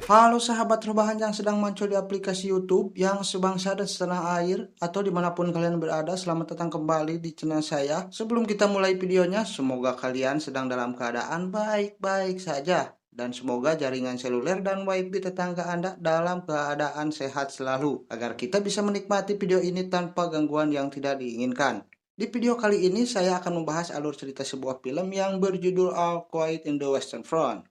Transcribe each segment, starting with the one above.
Halo sahabat rebahan yang sedang muncul di aplikasi YouTube yang sebangsa dan setanah air atau dimanapun kalian berada, selamat datang kembali di channel saya. Sebelum kita mulai videonya, semoga kalian sedang dalam keadaan baik-baik saja dan semoga jaringan seluler dan wifi tetangga Anda dalam keadaan sehat selalu agar kita bisa menikmati video ini tanpa gangguan yang tidak diinginkan. Di video kali ini saya akan membahas alur cerita sebuah film yang berjudul All Quiet in the Western Front.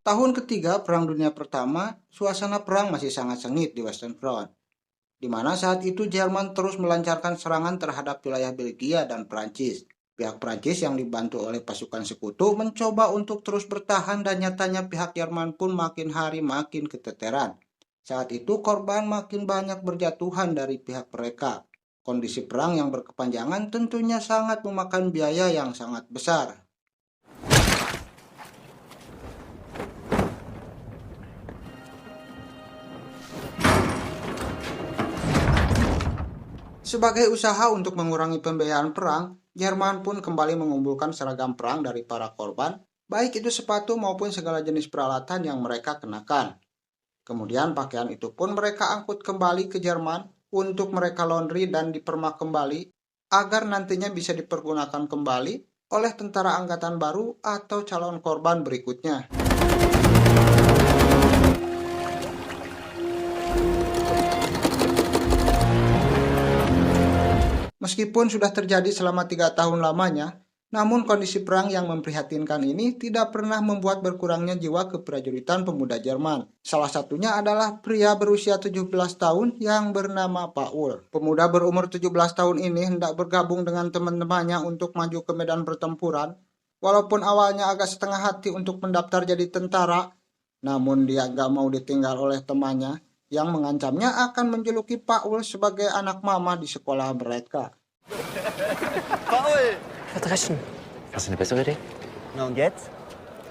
Tahun ketiga Perang Dunia Pertama, suasana perang masih sangat sengit di Western Front, di mana saat itu Jerman terus melancarkan serangan terhadap wilayah Belgia dan Prancis. Pihak Prancis yang dibantu oleh pasukan sekutu mencoba untuk terus bertahan dan nyatanya pihak Jerman pun makin hari makin keteteran. Saat itu korban makin banyak berjatuhan dari pihak mereka. Kondisi perang yang berkepanjangan tentunya sangat memakan biaya yang sangat besar. Sebagai usaha untuk mengurangi pembiayaan perang, Jerman pun kembali mengumpulkan seragam perang dari para korban, baik itu sepatu maupun segala jenis peralatan yang mereka kenakan. Kemudian pakaian itu pun mereka angkut kembali ke Jerman untuk mereka laundry dan dipermak kembali agar nantinya bisa dipergunakan kembali oleh tentara angkatan baru atau calon korban berikutnya. Meskipun sudah terjadi selama 3 tahun lamanya, namun kondisi perang yang memprihatinkan ini tidak pernah membuat berkurangnya jiwa keprajuritan pemuda Jerman. Salah satunya adalah pria berusia 17 tahun yang bernama Paul. Pemuda berumur 17 tahun ini hendak bergabung dengan teman-temannya untuk maju ke medan pertempuran. Walaupun awalnya agak setengah hati untuk mendaftar jadi tentara, namun dia gak mau ditinggal oleh temannya yang mengancamnya akan menjuluki Paul sebagai anak mama di sekolah mereka. Paul! Verdreschen. Hast du eine bessere Idee? Na und jetzt?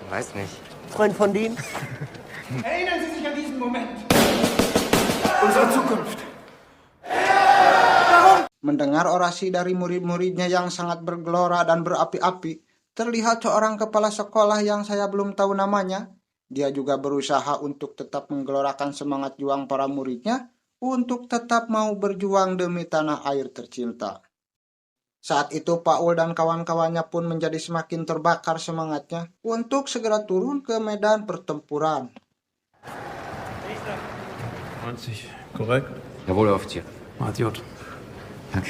Weiß nicht. Freund von denen? Erinnern Sie sich an diesen Moment. Unsere Zukunft. Mendengar orasi dari murid-muridnya yang sangat bergelora dan berapi-api, terlihat seorang kepala sekolah yang saya belum tahu namanya. Dia juga berusaha untuk tetap menggelorakan semangat juang para muridnya untuk tetap mau berjuang demi tanah air tercinta. Saat itu Paul dan kawan-kawannya pun menjadi semakin terbakar semangatnya untuk segera turun ke medan pertempuran. 90, korrekt? Jawohl, Offizier. Idiot.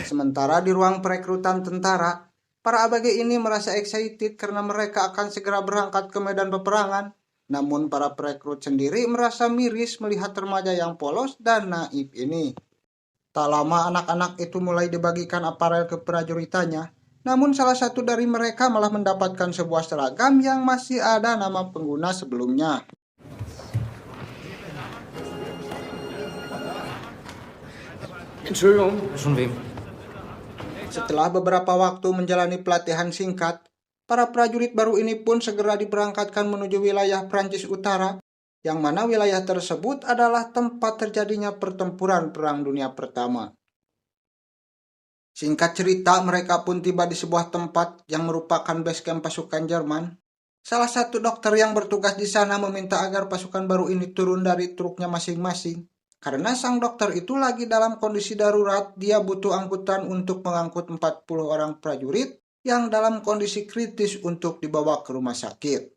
Sementara di ruang perekrutan tentara, para ABG ini merasa excited karena mereka akan segera berangkat ke medan peperangan. Namun para perekrut sendiri merasa miris melihat remaja yang polos dan naif ini. Tak lama anak-anak itu mulai dibagikan aparel keprajuritannya, namun salah satu dari mereka malah mendapatkan sebuah seragam yang masih ada nama pengguna sebelumnya. Entschuldigung. Von wem? Setelah beberapa waktu menjalani pelatihan singkat, para prajurit baru ini pun segera diberangkatkan menuju wilayah Prancis Utara, yang mana wilayah tersebut adalah tempat terjadinya pertempuran Perang Dunia Pertama. Singkat cerita, mereka pun tiba di sebuah tempat yang merupakan base camp pasukan Jerman. Salah satu dokter yang bertugas di sana meminta agar pasukan baru ini turun dari truknya masing-masing. Karena sang dokter itu lagi dalam kondisi darurat, dia butuh angkutan untuk mengangkut 40 orang prajurit yang dalam kondisi kritis untuk dibawa ke rumah sakit.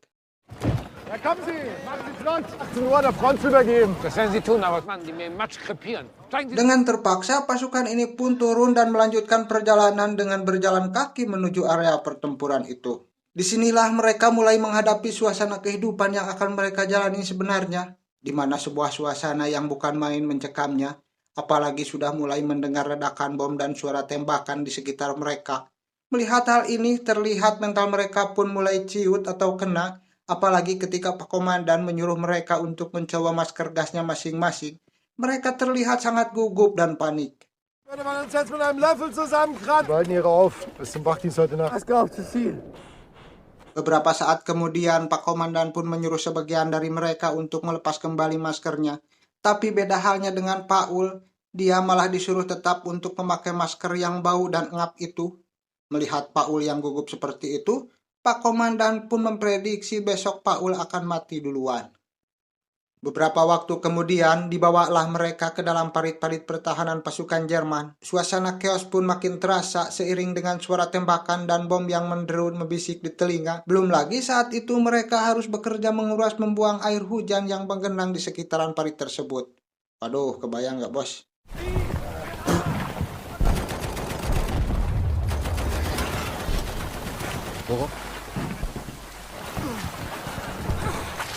Ja, kommen Sie! Machen Sie flott! 18 Uhr der Front zu übergeben. Das werden Sie tun, aber was machen Sie mir im Matsch krepieren? Steigen Sie Dengan terpaksa, pasukan ini pun turun dan melanjutkan perjalanan dengan berjalan kaki menuju area pertempuran itu. Disinilah mereka mulai menghadapi suasana kehidupan yang akan mereka jalani sebenarnya, di mana sebuah suasana yang bukan main mencekamnya, apalagi sudah mulai mendengar ledakan bom dan suara tembakan di sekitar mereka. Melihat hal ini, terlihat mental mereka pun mulai ciut atau kena, apalagi ketika Pak Komandan menyuruh mereka untuk mencoba masker gasnya masing-masing. Mereka terlihat sangat gugup dan panik. Würde man uns jetzt mit einem Löffel zusammenkratzen? Behalten Ihre auf. Bis zum Wachdienst heute Nacht. Was glaubst du, Ziel? Beberapa saat kemudian Pak Komandan pun menyuruh sebagian dari mereka untuk melepas kembali maskernya. Tapi beda halnya dengan Paul, Dia malah disuruh tetap untuk memakai masker yang bau dan ngap itu. Melihat Paul yang gugup seperti itu, Pak Komandan pun memprediksi besok Paul akan mati duluan. Beberapa waktu kemudian dibawalah mereka ke dalam parit-parit pertahanan pasukan Jerman. Suasana chaos pun makin terasa seiring dengan suara tembakan dan bom yang menderu membisik di telinga. Belum lagi saat itu mereka harus bekerja menguras membuang air hujan yang menggenang di sekitaran parit tersebut. Waduh, kebayang nggak bos?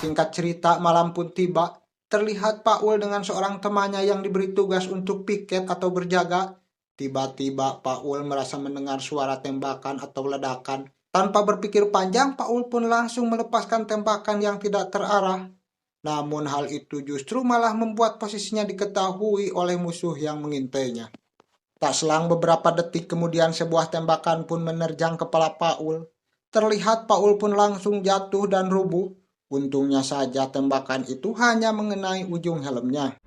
Singkat cerita, malam pun tiba. Terlihat Paul dengan seorang temannya yang diberi tugas untuk piket atau berjaga. Tiba-tiba Paul merasa mendengar suara tembakan atau ledakan. Tanpa berpikir panjang, Paul pun langsung melepaskan tembakan yang tidak terarah. Namun hal itu justru malah membuat posisinya diketahui oleh musuh yang mengintainya. Tak selang beberapa detik kemudian sebuah tembakan pun menerjang kepala Paul. Terlihat Paul pun langsung jatuh dan rubuh. Untungnya saja tembakan itu hanya mengenai ujung helmnya.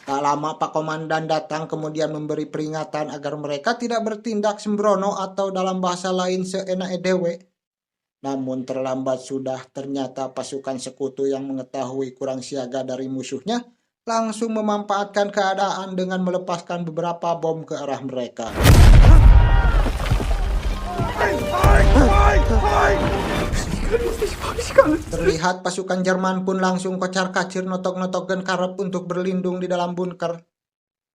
Tak lama Pak Komandan datang kemudian memberi peringatan agar mereka tidak bertindak sembrono atau dalam bahasa lain seenak edewe. Namun terlambat sudah, ternyata pasukan sekutu yang mengetahui kurang siaga dari musuhnya langsung memanfaatkan keadaan dengan melepaskan beberapa bom ke arah mereka. Terlihat pasukan Jerman pun langsung kocar-kacir notok-notok karep untuk berlindung di dalam bunker.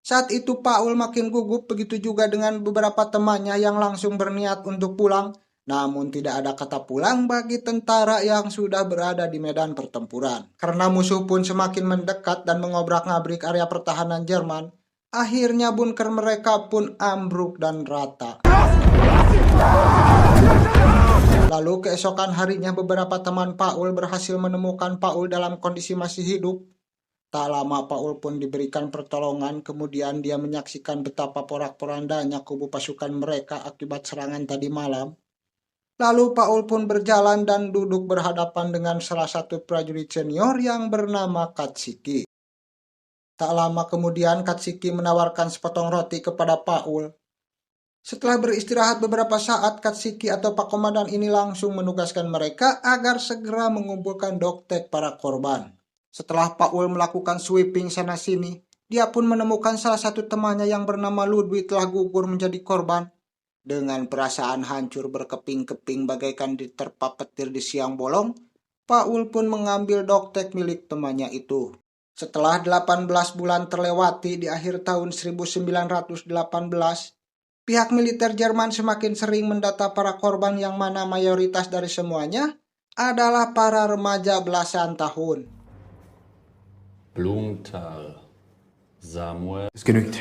Saat itu Paul makin gugup, begitu juga dengan beberapa temannya yang langsung berniat untuk pulang. Namun tidak ada kata pulang bagi tentara yang sudah berada di medan pertempuran. Karena musuh pun semakin mendekat dan mengobrak-ngabrik area pertahanan Jerman, akhirnya bunker mereka pun ambruk dan rata. Lalu keesokan harinya beberapa teman Paul berhasil menemukan Paul dalam kondisi masih hidup. Tak lama Paul pun diberikan pertolongan, kemudian dia menyaksikan betapa porak-porandanya kubu pasukan mereka akibat serangan tadi malam. Lalu Paul pun berjalan dan duduk berhadapan dengan salah satu prajurit senior yang bernama Katsuki. Tak lama kemudian Katsuki menawarkan sepotong roti kepada Paul. Setelah beristirahat beberapa saat, Katsuki atau Pak Komandan ini langsung menugaskan mereka agar segera mengumpulkan doktek para korban. Setelah Paul melakukan sweeping sana-sini, dia pun menemukan salah satu temannya yang bernama Ludwig telah gugur menjadi korban. Dengan perasaan hancur berkeping-keping bagaikan diterpa petir di siang bolong, Paul pun mengambil doktek milik temannya itu. Setelah 18 bulan terlewati di akhir tahun 1918, pihak militer Jerman semakin sering mendata para korban yang mana mayoritas dari semuanya adalah para remaja belasan tahun. Blumenthal. Samuel. Es genügt.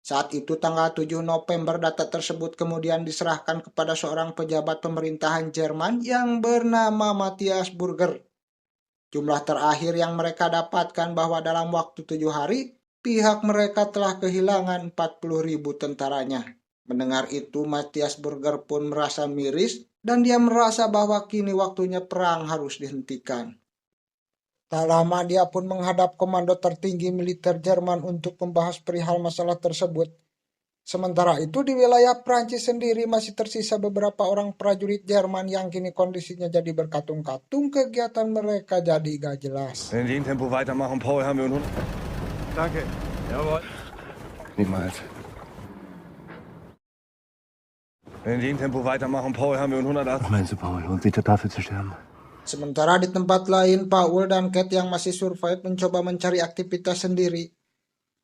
Saat itu tanggal 7 November data tersebut kemudian diserahkan kepada seorang pejabat pemerintahan Jerman yang bernama Matthias Burger. Jumlah terakhir yang mereka dapatkan bahwa dalam waktu 7 hari, pihak mereka telah kehilangan 40.000 tentaranya. Mendengar itu, Matthias Burger pun merasa miris dan dia merasa bahwa kini waktunya perang harus dihentikan. Tak lama dia pun menghadap komando tertinggi militer Jerman untuk membahas perihal masalah tersebut. Sementara itu di wilayah Prancis sendiri masih tersisa beberapa orang prajurit Jerman yang kini kondisinya jadi berkatung-katung, kegiatan mereka jadi gak jelas. Wenn die in Tempo weitermachen, Paul, haben wir nun... Danke. Jawohl. Niemals. Wenn die in Tempo weitermachen, Paul, haben wir nun 108... Meinst du, Paul, lohnt sich das dafür zu sterben? Sementara di tempat lain, Paul dan Kate yang masih survive mencoba mencari aktivitas sendiri.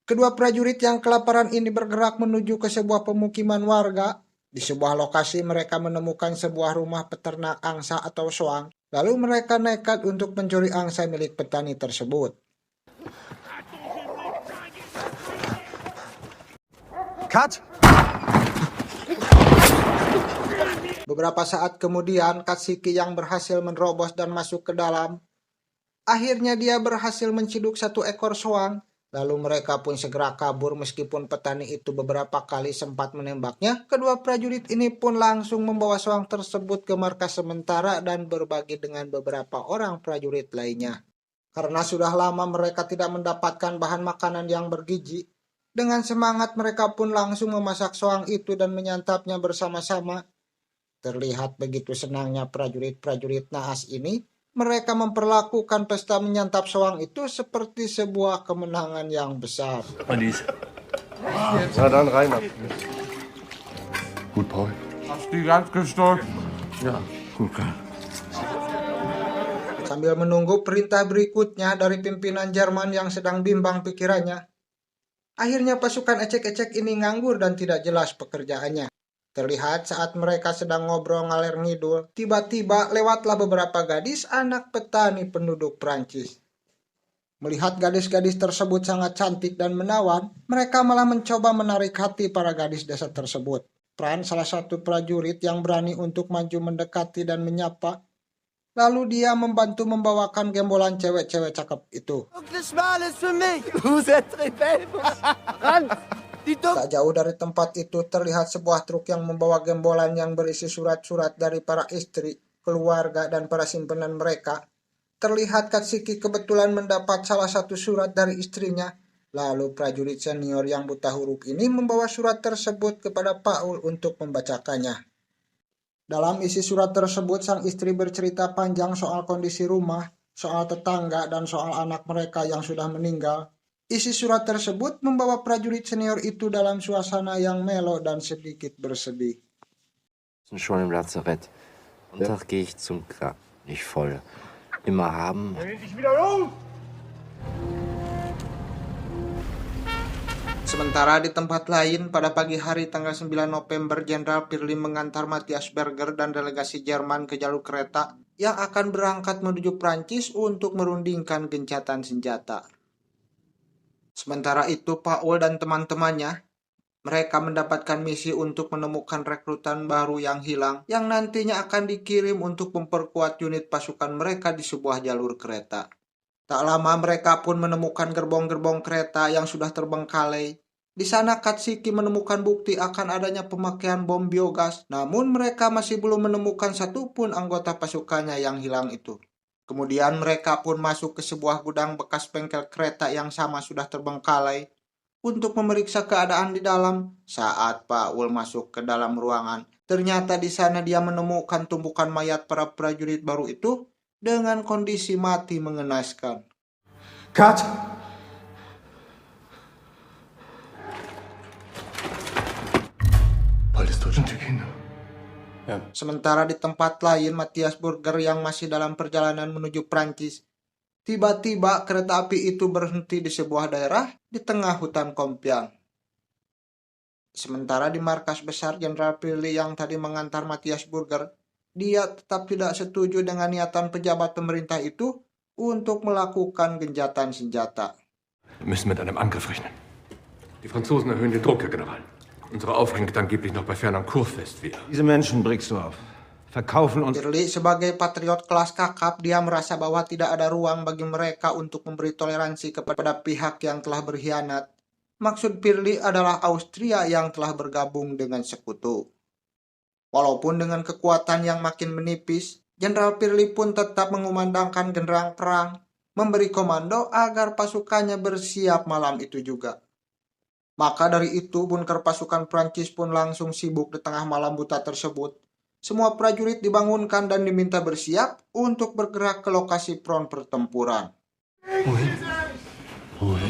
Kedua prajurit yang kelaparan ini bergerak menuju ke sebuah pemukiman warga. Di sebuah lokasi mereka menemukan sebuah rumah peternak angsa atau soang. Lalu mereka nekat untuk mencuri angsa milik petani tersebut. Cut! Beberapa saat kemudian, Katsuki yang berhasil menerobos dan masuk ke dalam. Akhirnya dia berhasil menciduk satu ekor soang. Lalu mereka pun segera kabur meskipun petani itu beberapa kali sempat menembaknya. Kedua prajurit ini pun langsung membawa soang tersebut ke markas sementara dan berbagi dengan beberapa orang prajurit lainnya. Karena sudah lama mereka tidak mendapatkan bahan makanan yang bergizi, dengan semangat mereka pun langsung memasak soang itu dan menyantapnya bersama-sama. Terlihat begitu senangnya prajurit-prajurit naas ini. Mereka memperlakukan pesta menyantap soang itu seperti sebuah kemenangan yang besar. Na dann rein. Gut, Paul. Hast die ganz gestockt? Sambil menunggu perintah berikutnya dari pimpinan Jerman yang sedang bimbang pikirannya, akhirnya pasukan ecek-ecek ini nganggur dan tidak jelas pekerjaannya. Terlihat saat mereka sedang ngobrol ngalir ngidul, tiba-tiba lewatlah beberapa gadis anak petani penduduk Prancis. Melihat gadis-gadis tersebut sangat cantik dan menawan, mereka malah mencoba menarik hati para gadis desa tersebut. Franz, salah satu prajurit yang berani untuk maju mendekati dan menyapa, lalu dia membantu membawakan gembolan cewek-cewek cakep itu. Tak jauh dari tempat itu terlihat sebuah truk yang membawa gembolan yang berisi surat-surat dari para istri, keluarga, dan para simpenan mereka. Terlihat Katsuki kebetulan mendapat salah satu surat dari istrinya. Lalu prajurit senior yang buta huruf ini membawa surat tersebut kepada Paul untuk membacakannya. Dalam isi surat tersebut, sang istri bercerita panjang soal kondisi rumah, soal tetangga, dan soal anak mereka yang sudah meninggal. Isi surat tersebut membawa prajurit senior itu dalam suasana yang melo dan sedikit bersedih. Schon im Lazarett. Montag gehe ich zum Grab. Nicht voll. Immer haben. Sementara di tempat lain, pada pagi hari tanggal 9 November, Jenderal Pirly mengantar Matthias Berger dan delegasi Jerman ke jalur kereta yang akan berangkat menuju Prancis untuk merundingkan gencatan senjata. Sementara itu, Paul dan teman-temannya, mereka mendapatkan misi untuk menemukan rekrutan baru yang hilang, yang nantinya akan dikirim untuk memperkuat unit pasukan mereka di sebuah jalur kereta. Tak lama mereka pun menemukan gerbong-gerbong kereta yang sudah terbengkalai. Di sana Katsuki menemukan bukti akan adanya pemakaian bom biogas, namun mereka masih belum menemukan satupun anggota pasukannya yang hilang itu. Kemudian mereka pun masuk ke sebuah gudang bekas bengkel kereta yang sama sudah terbengkalai untuk memeriksa keadaan di dalam. Saat Paul masuk ke dalam ruangan, ternyata di sana dia menemukan tumpukan mayat para prajurit baru itu dengan kondisi mati mengenaskan. Cut! Paul ist tot und die Kinder. Sementara di tempat lain, Matthias Berger yang masih dalam perjalanan menuju Prancis, tiba-tiba kereta api itu berhenti di sebuah daerah di tengah hutan Compiègne. Sementara di markas besar Jenderal Pirly yang tadi mengantar Matthias Berger, dia tetap tidak setuju dengan niatan pejabat pemerintah itu untuk melakukan gencatan senjata. Wir müssen mit einem Angriff rechnen. Die Franzosen erhöhen den Druck, Herr General. Unsere Aufhängung angeblich noch bei Fernand Kurfürst wieder. Diese Menschen bringst du auf. Verkaufen uns. Pirly sebagai patriot kelas kakap, dia merasa bahwa tidak ada ruang bagi mereka untuk memberi toleransi kepada pihak yang telah berkhianat. Maksud Pirly adalah Austria yang telah bergabung dengan sekutu. Walaupun dengan kekuatan yang makin menipis, Jenderal Pirly pun tetap mengumandangkan genderang perang, memberi komando agar pasukannya bersiap malam itu juga. Maka dari itu, bunker pasukan Prancis pun langsung sibuk di tengah malam buta tersebut. Semua prajurit dibangunkan dan diminta bersiap untuk bergerak ke lokasi front pertempuran.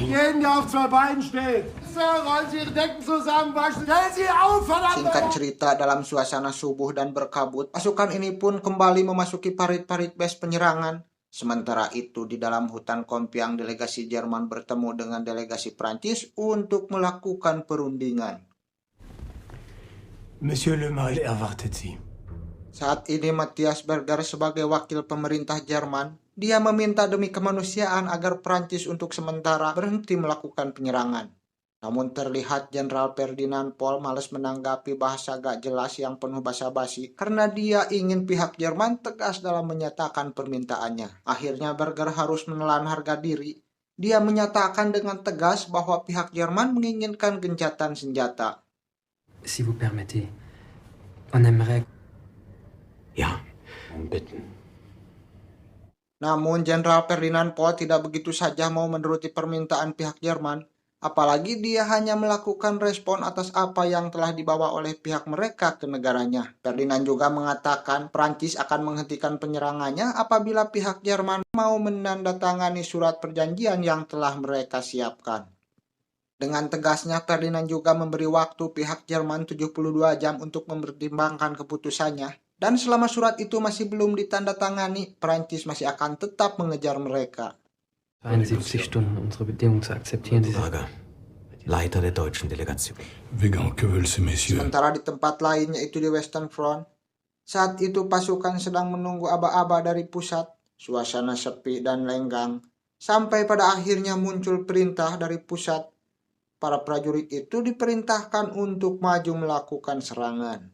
Jeden, der auf zwei Beinen steht. Sir, rollen Sie Ihre Decken zusammen, waschen. Stellen Sie auf, verdammt! Singkat cerita, dalam suasana subuh dan berkabut, pasukan ini pun kembali memasuki parit-parit base penyerangan. Sementara itu, di dalam hutan Compiègne, delegasi Jerman bertemu dengan delegasi Prancis untuk melakukan perundingan. Monsieur le Maire erwartet Sie. Saat ini Matthias Berger sebagai wakil pemerintah Jerman, dia meminta demi kemanusiaan agar Prancis untuk sementara berhenti melakukan penyerangan. Namun terlihat Jenderal Ferdinand Paul malas menanggapi bahasa gak jelas yang penuh basa-basi karena dia ingin pihak Jerman tegas dalam menyatakan permintaannya. Akhirnya Berger harus menelan harga diri. Dia menyatakan dengan tegas bahwa pihak Jerman menginginkan gencatan senjata. Si vous permettez, on aimerait... Ja, um bitten. Namun Jenderal Ferdinand Pohl tidak begitu saja mau menuruti permintaan pihak Jerman, apalagi dia hanya melakukan respon atas apa yang telah dibawa oleh pihak mereka ke negaranya. Ferdinand juga mengatakan Prancis akan menghentikan penyerangannya apabila pihak Jerman mau menandatangani surat perjanjian yang telah mereka siapkan. Dengan tegasnya, Ferdinand juga memberi waktu pihak Jerman 72 jam untuk mempertimbangkan keputusannya. Dan selama surat itu masih belum ditandatangani, Prancis masih akan tetap mengejar mereka. 71 Stunden unsere Bedingungen zu akzeptieren. Lager, Leiter der deutschen Delegation. Sementara di tempat lain, yaitu di Western Front, saat itu pasukan sedang menunggu aba-aba dari pusat. Suasana sepi dan lenggang, sampai pada akhirnya muncul perintah dari pusat. Para prajurit itu diperintahkan untuk maju melakukan serangan.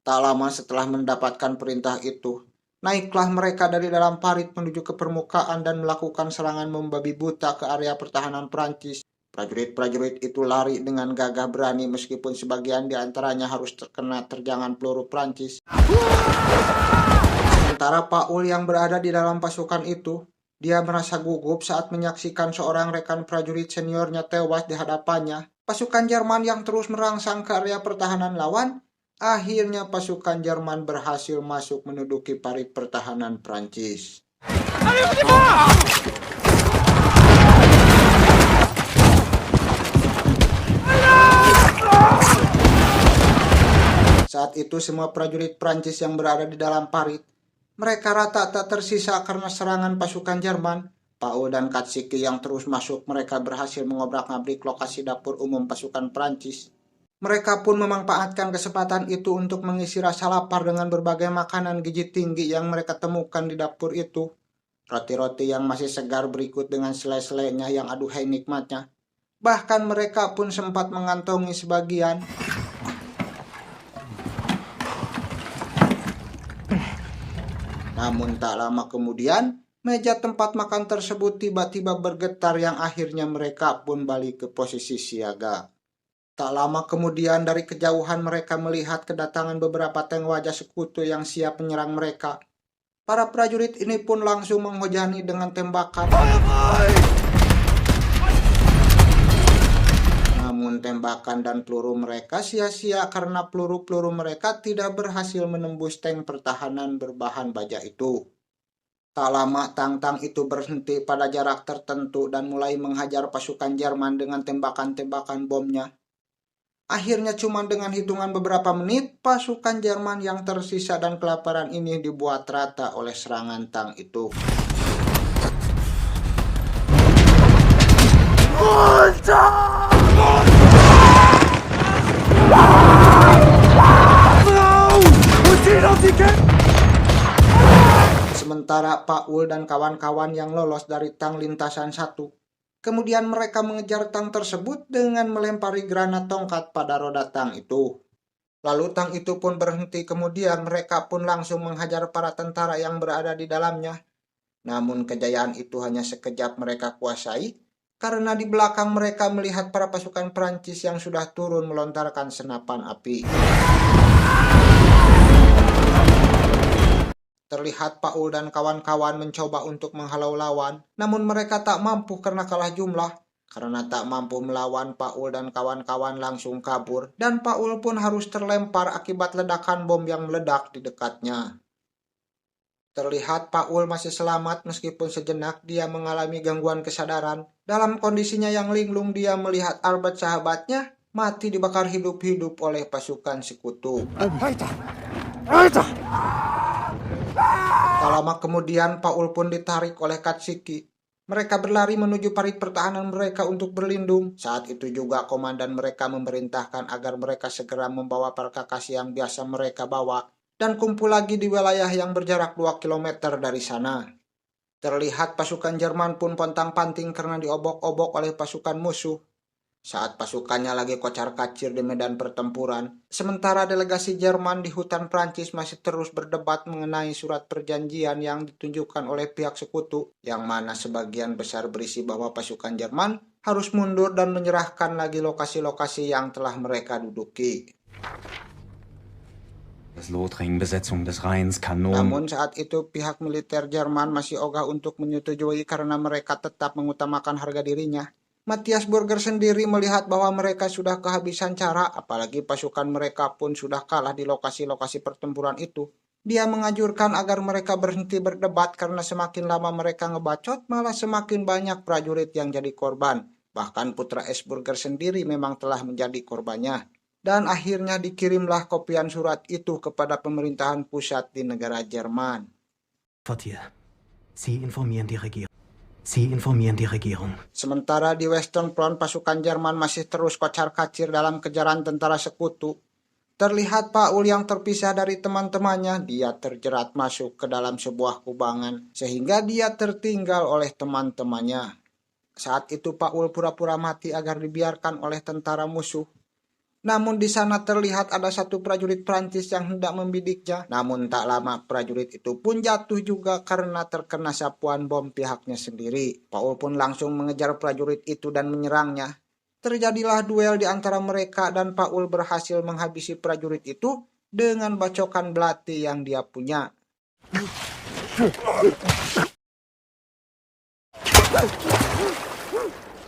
Tak lama setelah mendapatkan perintah itu, naiklah mereka dari dalam parit menuju ke permukaan dan melakukan serangan membabi buta ke area pertahanan Prancis. Prajurit-prajurit itu lari dengan gagah berani meskipun sebagian di antaranya harus terkena terjangan peluru Prancis. Sementara Paul yang berada di dalam pasukan itu, dia merasa gugup saat menyaksikan seorang rekan prajurit seniornya tewas di hadapannya. Pasukan Jerman yang terus merangsang ke area pertahanan lawan, akhirnya pasukan Jerman berhasil masuk menduduki parit pertahanan Prancis. Saat itu semua prajurit Prancis yang berada di dalam parit, mereka rata tak tersisa karena serangan pasukan Jerman. Paul dan Katsiki yang terus masuk, mereka berhasil mengobrak-abrik lokasi dapur umum pasukan Prancis. Mereka pun memanfaatkan kesempatan itu untuk mengisi rasa lapar dengan berbagai makanan gizi tinggi yang mereka temukan di dapur itu. Roti-roti yang masih segar berikut dengan selai-selainya yang aduhai nikmatnya. Bahkan mereka pun sempat mengantongi sebagian. Namun tak lama kemudian, meja tempat makan tersebut tiba-tiba bergetar yang akhirnya mereka pun balik ke posisi siaga. Tak lama kemudian dari kejauhan mereka melihat kedatangan beberapa tank wajah sekutu yang siap menyerang mereka. Para prajurit ini pun langsung menghujani dengan tembakan. Namun tembakan dan peluru mereka sia-sia karena peluru-peluru mereka tidak berhasil menembus tank pertahanan berbahan baja itu. Tak lama tang-tang itu berhenti pada jarak tertentu dan mulai menghajar pasukan Jerman dengan tembakan-tembakan bomnya. Akhirnya cuma dengan hitungan beberapa menit, pasukan Jerman yang tersisa dan kelaparan ini dibuat rata oleh serangan tang itu. Sementara Paul dan kawan-kawan yang lolos dari tang lintasan 1, kemudian mereka mengejar tang tersebut dengan melempari granat tongkat pada roda tang itu. Lalu tang itu pun berhenti, kemudian mereka pun langsung menghajar para tentara yang berada di dalamnya. Namun kejayaan itu hanya sekejap mereka kuasai, karena di belakang mereka melihat para pasukan Prancis yang sudah turun melontarkan senapan api. Terlihat Paul dan kawan-kawan mencoba untuk menghalau lawan, namun mereka tak mampu karena kalah jumlah. Karena tak mampu melawan, Paul dan kawan-kawan langsung kabur, dan Paul pun harus terlempar akibat ledakan bom yang meledak di dekatnya. Terlihat Paul masih selamat meskipun sejenak dia mengalami gangguan kesadaran. Dalam kondisinya yang linglung, dia melihat Albert sahabatnya mati dibakar hidup-hidup oleh pasukan sekutu. Tak lama kemudian Paul pun ditarik oleh Katsiki. Mereka berlari menuju parit pertahanan mereka untuk berlindung. Saat itu juga komandan mereka memerintahkan agar mereka segera membawa perkakas yang biasa mereka bawa dan kumpul lagi di wilayah yang berjarak 2 km dari sana. Terlihat pasukan Jerman pun pontang-panting karena diobok-obok oleh pasukan musuh. saat pasukannya lagi kocar-kacir di medan pertempuran. Sementara delegasi Jerman di hutan Prancis masih terus berdebat mengenai surat perjanjian yang ditunjukkan oleh pihak sekutu, yang mana sebagian besar berisi bahwa pasukan Jerman harus mundur dan menyerahkan lagi lokasi-lokasi yang telah mereka duduki. Das Lothringen-Besetzung des Rheins Kanonen. Namun saat itu pihak militer Jerman masih ogah untuk menyetujui karena mereka tetap mengutamakan harga dirinya. Matthias Burger sendiri melihat bahwa mereka sudah kehabisan cara, apalagi pasukan mereka pun sudah kalah di lokasi-lokasi pertempuran itu. Dia menganjurkan agar mereka berhenti berdebat karena semakin lama mereka ngebacot, malah semakin banyak prajurit yang jadi korban. Bahkan putra Burger sendiri memang telah menjadi korbannya. Dan akhirnya dikirimlah kopian surat itu kepada pemerintahan pusat di negara Jerman. Sie informieren die Regierung. Sementara di Western Front pasukan Jerman masih terus kocar-kacir dalam kejaran tentara sekutu. Terlihat Paul yang terpisah dari teman-temannya, dia terjerat masuk ke dalam sebuah kubangan sehingga dia tertinggal oleh teman-temannya. Saat itu Paul pura-pura mati agar dibiarkan oleh tentara musuh. Namun di sana terlihat ada satu prajurit Prancis yang hendak membidiknya. Namun tak lama prajurit itu pun jatuh juga karena terkena sapuan bom pihaknya sendiri. Paul pun langsung mengejar prajurit itu dan menyerangnya. Terjadilah duel di antara mereka dan Paul berhasil menghabisi prajurit itu dengan bacokan belati yang dia punya.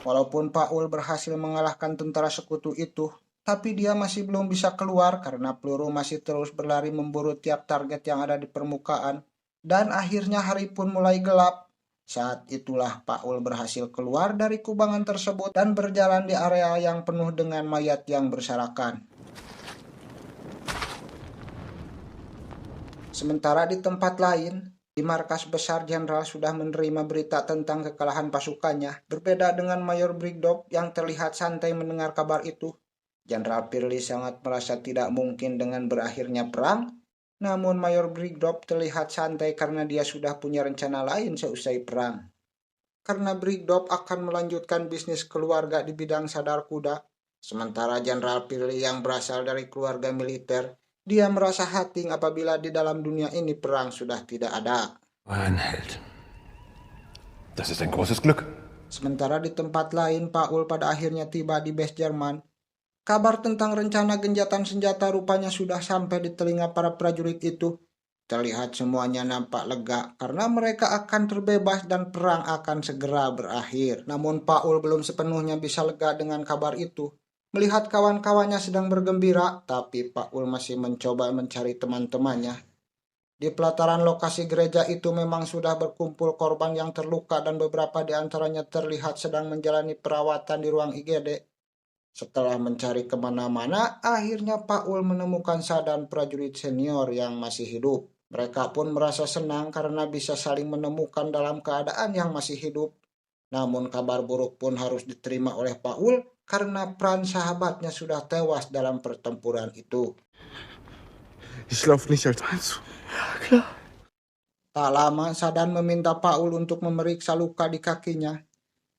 Walaupun Paul berhasil mengalahkan tentara sekutu itu, tapi dia masih belum bisa keluar karena peluru masih terus berlari memburu tiap target yang ada di permukaan. Dan akhirnya hari pun mulai gelap. Saat itulah Paul berhasil keluar dari kubangan tersebut dan berjalan di area yang penuh dengan mayat yang berserakan. Sementara di tempat lain, di markas besar Jenderal sudah menerima berita tentang kekalahan pasukannya. Berbeda dengan Mayor Brigdop yang terlihat santai mendengar kabar itu. Jenderal Pirli sangat merasa tidak mungkin dengan berakhirnya perang, namun Mayor Brigdop terlihat santai karena dia sudah punya rencana lain seusai perang. Karena Brigdop akan melanjutkan bisnis keluarga di bidang sadar kuda, sementara Jenderal Pirli yang berasal dari keluarga militer, dia merasa hating apabila di dalam dunia ini perang sudah tidak ada. Ein Held. Das ist ein großes Glück. Sementara di tempat lain, Paul pada akhirnya tiba di base Jerman. Kabar tentang rencana genjatan senjata rupanya sudah sampai di telinga para prajurit itu. Terlihat semuanya nampak lega karena mereka akan terbebas dan perang akan segera berakhir. Namun Paul belum sepenuhnya bisa lega dengan kabar itu. Melihat kawan-kawannya sedang bergembira, tapi Paul masih mencoba mencari teman-temannya. Di pelataran lokasi gereja itu memang sudah berkumpul korban yang terluka dan beberapa di antaranya terlihat sedang menjalani perawatan di ruang IGD. Setelah mencari kemana-mana, akhirnya Paul menemukan Sadan prajurit senior yang masih hidup. Mereka pun merasa senang karena bisa saling menemukan dalam keadaan yang masih hidup. Namun kabar buruk pun harus diterima oleh Paul karena peran sahabatnya sudah tewas dalam pertempuran itu. Ich lauf nicht als Einzug. Tak lama Sadan meminta Paul untuk memeriksa luka di kakinya.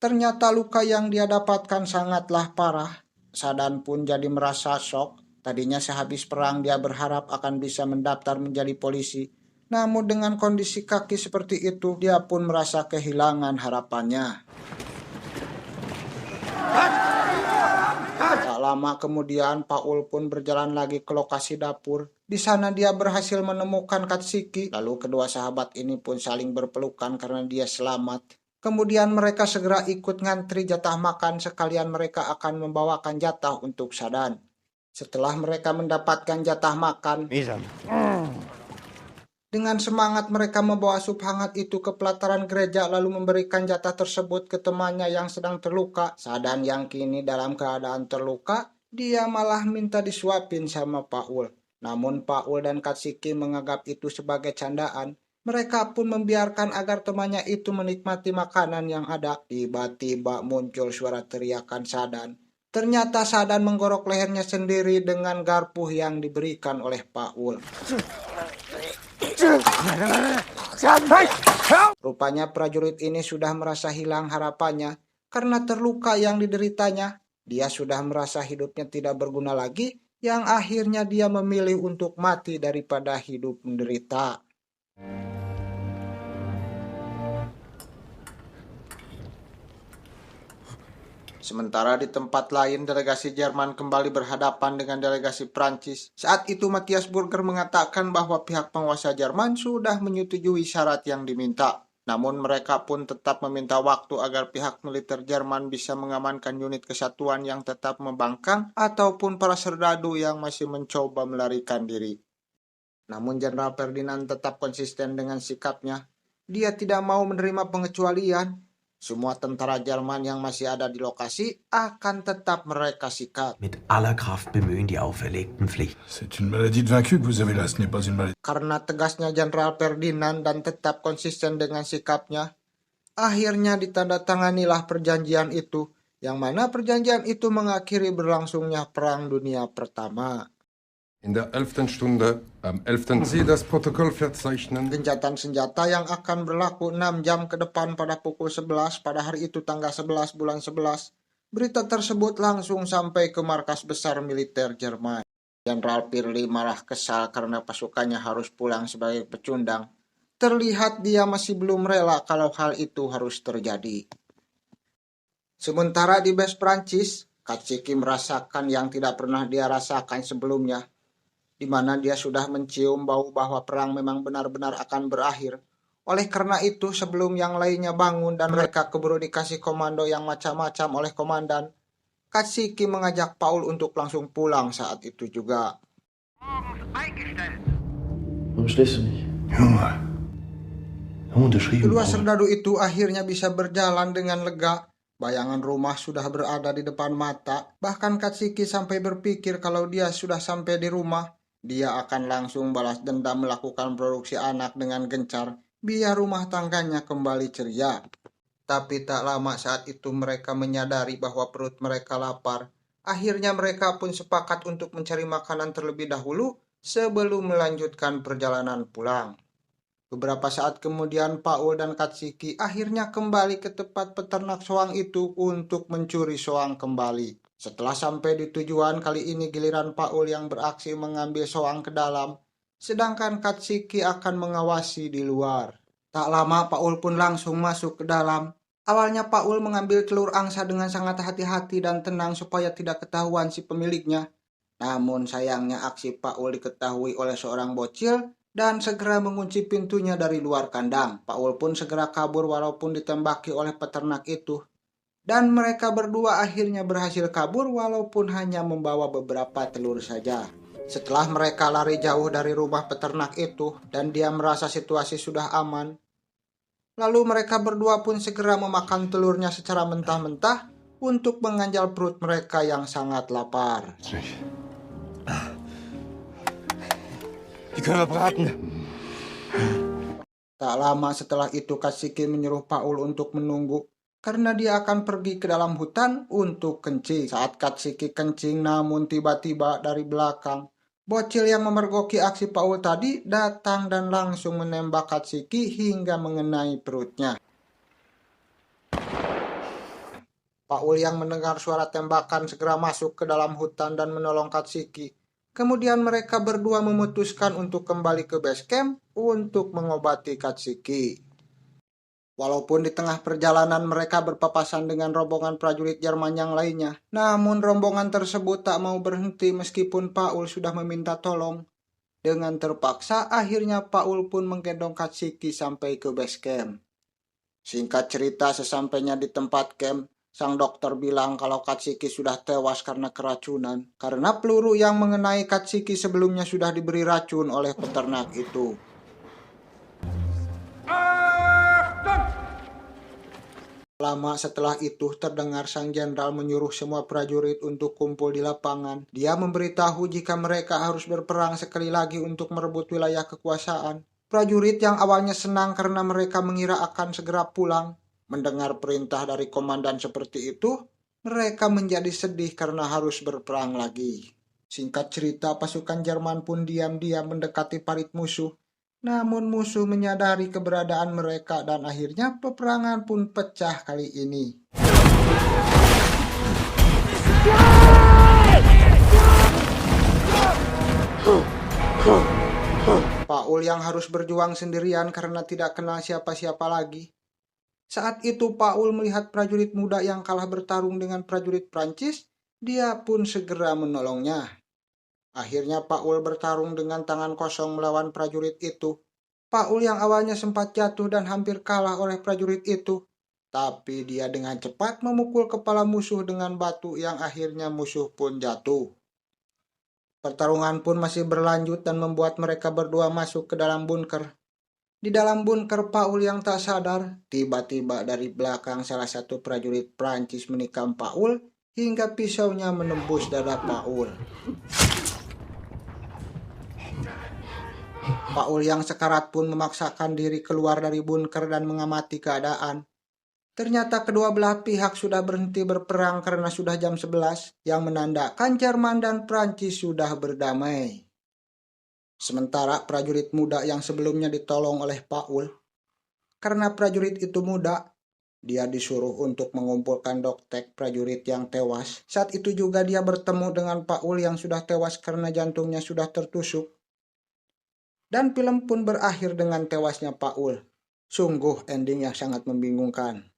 Ternyata luka yang dia dapatkan sangatlah parah. Sadan pun jadi merasa shock. Tadinya sehabis perang dia berharap akan bisa mendaftar menjadi polisi. Namun dengan kondisi kaki seperti itu, dia pun merasa kehilangan harapannya. Tak lama kemudian, Paul pun berjalan lagi ke lokasi dapur. Di sana dia berhasil menemukan Katsuki. Lalu kedua sahabat ini pun saling berpelukan karena dia selamat. Kemudian mereka segera ikut ngantri jatah makan sekalian mereka akan membawakan jatah untuk Sadan. Setelah mereka mendapatkan jatah makan, dengan semangat mereka membawa sup hangat itu ke pelataran gereja lalu memberikan jatah tersebut ke temannya yang sedang terluka. Sadan yang kini dalam keadaan terluka, dia malah minta disuapin sama Paul. Namun Paul dan Katsuki menganggap itu sebagai candaan. Mereka pun membiarkan agar temannya itu menikmati makanan yang ada. Tiba-tiba muncul suara teriakan Sadan. Ternyata Sadan menggorok lehernya sendiri dengan garpu yang diberikan oleh Paul. Rupanya prajurit ini sudah merasa hilang harapannya karena terluka yang dideritanya. Dia sudah merasa hidupnya tidak berguna lagi, yang akhirnya dia memilih untuk mati daripada hidup menderita. Sementara di tempat lain, delegasi Jerman kembali berhadapan dengan delegasi Prancis. Saat itu Matthias Burger mengatakan bahwa pihak penguasa Jerman sudah menyetujui syarat yang diminta. Namun mereka pun tetap meminta waktu agar pihak militer Jerman bisa mengamankan unit kesatuan yang tetap membangkang ataupun para serdadu yang masih mencoba melarikan diri. Namun Jenderal Ferdinand tetap konsisten dengan sikapnya. Dia tidak mau menerima pengecualian. Semua tentara Jerman yang masih ada di lokasi akan tetap mereka sikat. Mit aller Kraft bemühen, die auferlegten Pflichten. C'est une maladie de vaincu que vous avez là, ce n'est pas une maladie. Karena tegasnya Jenderal Ferdinand dan tetap konsisten dengan sikapnya, akhirnya ditandatanganilah perjanjian itu, yang mana perjanjian itu mengakhiri berlangsungnya Perang Dunia Pertama. In der 11. Stunde, am 11. Sie das Protokoll verzeichnen. Gencatan senjata yang akan berlaku 6 jam ke depan pada pukul 11 pada hari itu tanggal 11 bulan 11. Berita tersebut langsung sampai ke markas besar militer Jerman. Jenderal Pirli marah kesal karena pasukannya harus pulang sebagai pecundang. Terlihat dia masih belum rela kalau hal itu harus terjadi. Sementara di base Prancis, Katsiki merasakan yang tidak pernah dia rasakan sebelumnya, di mana dia sudah mencium bau bahwa perang memang benar-benar akan berakhir. Oleh karena itu, sebelum yang lainnya bangun dan mereka keburu dikasih komando yang macam-macam oleh komandan, Katsiki mengajak Paul untuk langsung pulang saat itu juga. Kedua serdadu itu akhirnya bisa berjalan dengan lega. Bayangan rumah sudah berada di depan mata. Bahkan Katsiki sampai berpikir kalau dia sudah sampai di rumah, dia akan langsung balas dendam melakukan produksi anak dengan gencar, biar rumah tangganya kembali ceria. Tapi tak lama saat itu mereka menyadari bahwa perut mereka lapar. Akhirnya mereka pun sepakat untuk mencari makanan terlebih dahulu sebelum melanjutkan perjalanan pulang. Beberapa saat kemudian Paul dan Katsiki akhirnya kembali ke tempat peternak soang itu untuk mencuri soang kembali. Setelah sampai di tujuan, kali ini giliran Paul yang beraksi mengambil soang ke dalam, sedangkan Katsiki akan mengawasi di luar. Tak lama Paul pun langsung masuk ke dalam. Awalnya Paul mengambil telur angsa dengan sangat hati-hati dan tenang supaya tidak ketahuan si pemiliknya. Namun sayangnya aksi Paul diketahui oleh seorang bocil dan segera mengunci pintunya dari luar kandang. Paul pun segera kabur walaupun ditembaki oleh peternak itu. Dan mereka berdua akhirnya berhasil kabur walaupun hanya membawa beberapa telur saja. Setelah mereka lari jauh dari rumah peternak itu dan dia merasa situasi sudah aman, lalu mereka berdua pun segera memakan telurnya secara mentah-mentah untuk mengganjal perut mereka yang sangat lapar. Die können wir braten. Tak lama setelah itu Katsiki menyuruh Paul untuk menunggu karena dia akan pergi ke dalam hutan untuk kencing. Saat Katsiki kencing, namun tiba-tiba dari belakang, bocil yang memergoki aksi Paul tadi datang dan langsung menembak Katsiki hingga mengenai perutnya. Paul yang mendengar suara tembakan segera masuk ke dalam hutan dan menolong Katsiki. Kemudian mereka berdua memutuskan untuk kembali ke base camp untuk mengobati Katsiki. Walaupun di tengah perjalanan mereka berpapasan dengan rombongan prajurit Jerman yang lainnya, namun rombongan tersebut tak mau berhenti meskipun Paul sudah meminta tolong. Dengan terpaksa, akhirnya Paul pun menggendong Katsiki sampai ke base camp. Singkat cerita, sesampainya di tempat camp, sang dokter bilang kalau Katsiki sudah tewas karena keracunan, karena peluru yang mengenai Katsiki sebelumnya sudah diberi racun oleh peternak itu. Lama setelah itu terdengar sang jenderal menyuruh semua prajurit untuk kumpul di lapangan. Dia memberitahu jika mereka harus berperang sekali lagi untuk merebut wilayah kekuasaan. Prajurit yang awalnya senang karena mereka mengira akan segera pulang, mendengar perintah dari komandan seperti itu, mereka menjadi sedih karena harus berperang lagi. Singkat cerita, pasukan Jerman pun diam-diam mendekati parit musuh. Namun musuh menyadari keberadaan mereka dan akhirnya peperangan pun pecah kali ini. Paul yang harus berjuang sendirian karena tidak kenal siapa-siapa lagi. Saat itu Paul melihat prajurit muda yang kalah bertarung dengan prajurit Prancis, dia pun segera menolongnya. Akhirnya Paul bertarung dengan tangan kosong melawan prajurit itu. Paul yang awalnya sempat jatuh dan hampir kalah oleh prajurit itu, tapi dia dengan cepat memukul kepala musuh dengan batu yang akhirnya musuh pun jatuh. Pertarungan pun masih berlanjut dan membuat mereka berdua masuk ke dalam bunker. Di dalam bunker, Paul yang tak sadar, tiba-tiba dari belakang salah satu prajurit Prancis menikam Paul hingga pisaunya menembus dada Paul. Paul yang sekarat pun memaksakan diri keluar dari bunker dan mengamati keadaan. Ternyata kedua belah pihak sudah berhenti berperang karena sudah jam 11, yang menandakan Jerman dan Prancis sudah berdamai. Sementara prajurit muda yang sebelumnya ditolong oleh Paul, karena prajurit itu muda, dia disuruh untuk mengumpulkan doktek prajurit yang tewas. Saat itu juga dia bertemu dengan Paul yang sudah tewas karena jantungnya sudah tertusuk. Dan film pun berakhir dengan tewasnya Paul. Sungguh ending yang sangat membingungkan.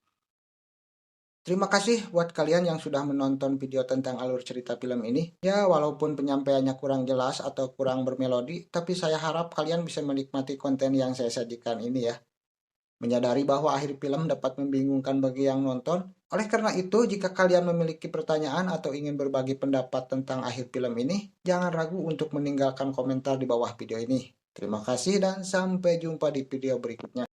Terima kasih buat kalian yang sudah menonton video tentang alur cerita film ini. Ya, walaupun penyampaiannya kurang jelas atau kurang bermelodi, tapi saya harap kalian bisa menikmati konten yang saya sajikan ini ya. Menyadari bahwa akhir film dapat membingungkan bagi yang nonton. Oleh karena itu, jika kalian memiliki pertanyaan atau ingin berbagi pendapat tentang akhir film ini, jangan ragu untuk meninggalkan komentar di bawah video ini. Terima kasih dan sampai jumpa di video berikutnya.